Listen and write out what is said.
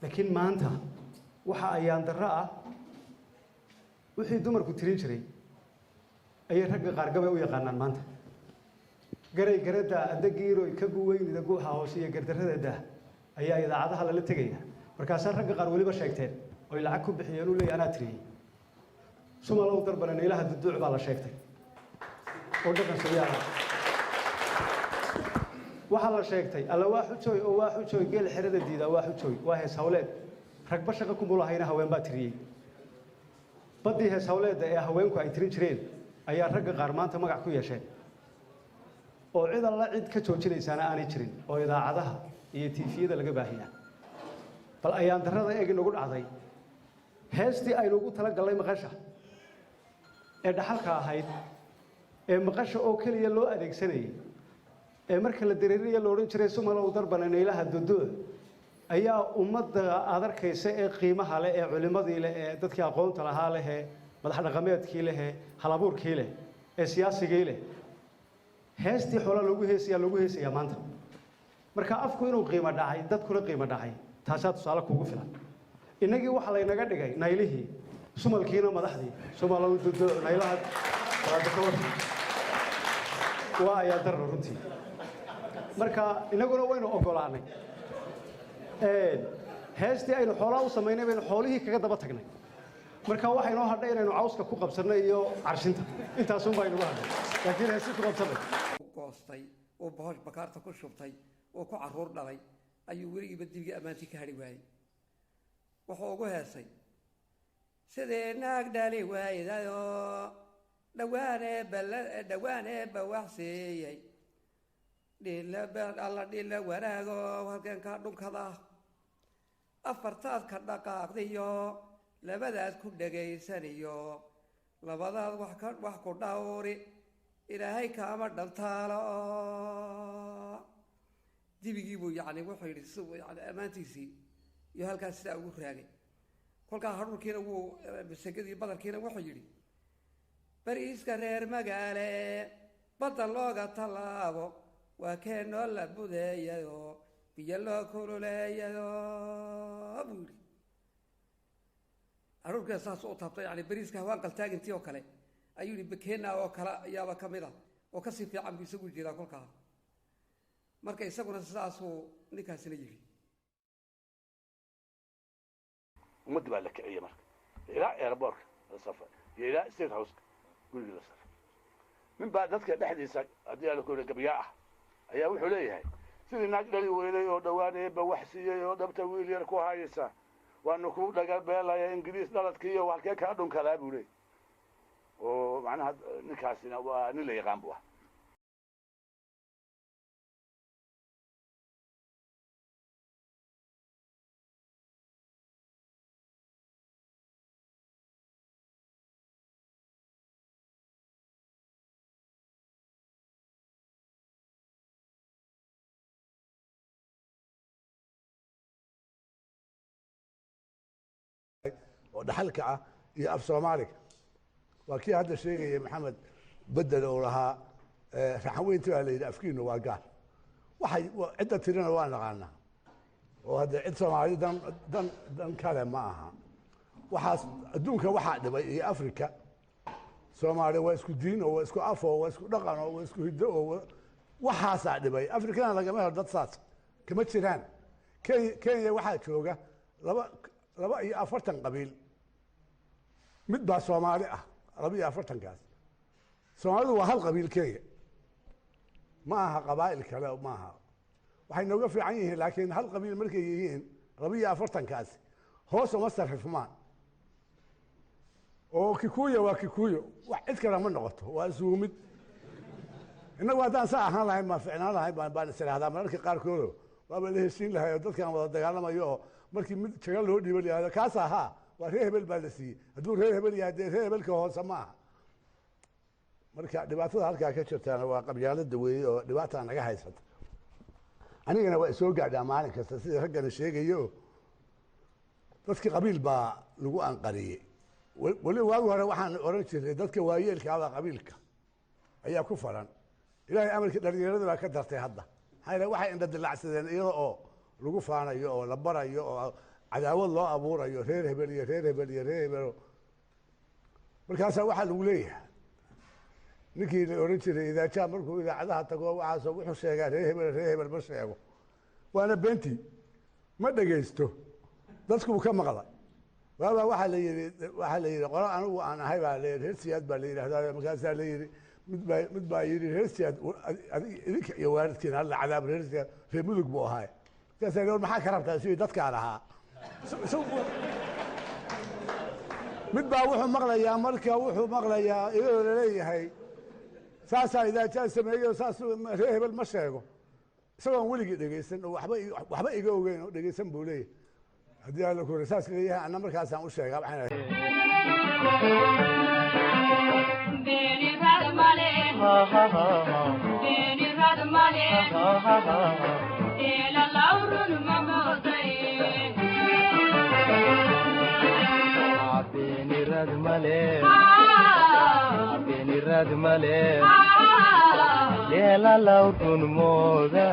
لكن ما أنت وحا أيان دراء وحي دمر كتيرين شري أي رجع قارقة ويا قانان ما أنت قري قردا أدقيرو يكبوين إذا جوها هوسية قدرها ده أي إذا عادها لا تجيها مركاسان رجع قارولي بشيكتين ويلعكوا بحيانو لي أنا تري ثم لو ضربنا نيلها الدعوة على شيكتين ودقن سيارة وحلا شيكتين الله واحد شوي أو واحد شوي قال حرد الديدا واحد شوي واحد سولاد ركب شقكم بالله هنا هوين باتري بدي هسولاد يا هوينكو أي ترين شرين أي رجع قارمان تمقع كويا شيء oo cid alla cid ka joojinaysaana aanay jirin oo idaacadaha iyo TV-da laga baahiyaa bal ayaan darrada eeg inagu dhacday heestii ay ugu tala galay maqasha ee dhaxalka ahayd ee maqasha oo kaliya loo adeegsanayay ee marka la dareeriyo loo oran jiray Soomaaliya u darbanay ilaha dudoo ayaa ummadda aad arkaysa ee qiimaha leh ee culimadii leh ee dadkii aqoonta lahaa leh ee madax dhaqameedkii leh ee halabuurkii leh ee siyaasigii leh heestii xoolo lagu heesaya maanta marka afku inuu qiimo dhacay dadkuna qiimo dhacay taasaa tusaale kugu filan inagii waxa la inaga dhigay naylihii sumalkiina madaxdii Soomaalidu dudo naylaha waa ayaa darro runtii marka inaguna waynu ogolaanay heestii aynu xoolaha u samaynay baynu xoolihii kaga daba tagnay marka waxa inoo hadhay inaynu cawska ku qabsanay iyo carshinta intaas un baynu hadhay laakiin heestii ku qabsanay goostay oo boosh bakaarta ku shubtay oo ku caruur dhalay ayuu weligiiba dibga ammaantii ka hadhi waayey wuxuu ugu heesay sidee naag dhali waayadayoo dhawaanee bawaxseeyey alla dhila wanaagoo halkeenkaa dhunkada afartaad ka dhaqaaqdiyo labadaad ku dhegaysaniyo labadaad wax ku dhawri ilaahay kaama dhantaalo dibigii buu yacni wuxuu yidhi si yani ammaantiisii iyo halkaas sidaa ugu raagay kolkaa hadhuurkiina wuu masagadii badarkiina wuxuu yidhi bariiska reer magaale badda looga tallaabo waa keenoo la budeeyayo biyo loo kululeeyayo buu yidhi hadhuurkiina saas u taabtay yani bariiska hawaan qaltaagintii oo kale ayuu yidhi bakeena oo kale ayaaba ka mid ah oo kasii fiican buu isagu jiraa kolkaa marka isaguna sidaasuu ninkaasina yidhi ummadda baa la kiciyey marka ilaa airbortka la safar iyo ilaa state houseka gurigii la safar nin baa dadka dhexdiisa haddii ala kore gabyaa ah ayaa wuxuu leeyahay sidii naag dhali weynay oo dhawaaneeba wax siiyey oo dhabta wiil yar ku haysa waanu ku dhagabeelaya ingiriis dhaladkii iyo halkee kaa dhunkadaa buu leeyahy oo macnaha ninkaasina waa nin la yaqaan buu ah ودحلك يا أف سومالك وكي هذا الشيء يا محمد بدلوا لها فحوين تبع أفكينه وقال وحي عدة ترين وانا غانا وهذا عدة سومالي دم كلام معها وحاس دونك واحد يا أفريقيا سومالي واسكو دين واسكو أفو واسكو دقن واسكو هدوء وحاس عدبي أفريقيا أنا جماعة ضد صات كم تشيران كي واحد شوقة لبا iyo 40 qabiil mid baa Soomaali ah 40 kaas Soomaalidu waa hal qabiil kaliya ma aha qabaa'il kale ma aha waxay nooga fiican yihiin laakiin hal qabiil markay yihiin 40 kaas hoos uma sarfmaan oo Kikuyu waa Kikuyu wax cid kale ma noqoto waa suumid inagu hadaan saa ahaan lahayn ma fiicnaan lahayn baan isiraahdaa mararka qaarkood waa la heshiin lahayd dadkan wada dagaalamayo markii mid jagal loo dhiibay yahay kaas aha waa reer hebel baa la siiyay hadduu reer hebel yahay reer hebelka hoose ma aha marka dhibaatada halkaa ka jirtaana waa qabyaalada weeye oo dhibaataa naga haysata anigana waa soo gaadhaa maalin kasta sida raggana sheegayo dadkii qabiil baa lagu anqariyey wali waagi hore waxaan oran jiray dadka waayeelka ah qabiilka ayaa ku falan ilaahay amarkii dhalinyarada baa ka dartay hadda waxay indha dilacsadeen iyada oo lagu faanayo oo la barayo oo cadaawad loo abuurayo reer hebel iyo reer hebel iyo reer hebelo markaasaa waxaa lagu leeyahay ninkii la oran jiray idaajaa markuu idaacadaha tago waxaasoo wuxuu sheegaa reer hebel ma sheego waana beentii ma dhegaysto dadkuu ka maqlay waabaa waxaa la yidhi qolo anigu aan ahay baa la reer siyaad baa la yidhahdaa markaasaa la yidhi mid baa yidhi reer siyaad idinka iyo waalidkiina alla cadaab reer siyaad reer mudug buu ahaay markaasaa la maxaa ka rabtaa sidii dadkaan ahaa mid baa wuxuu maqlayaa marka wuxuu maqlayaa iyadoo laleeyahay saasaa idaajaa sameeyo saas reer hebel ma sheego isagoon weligii dhegaysan oo waxba iga ogeyn oo dhegaysan buu leeyahay haddii alla ku saas leeyahay anna markaasaan u sheegaa Radmale, lela lautun moda.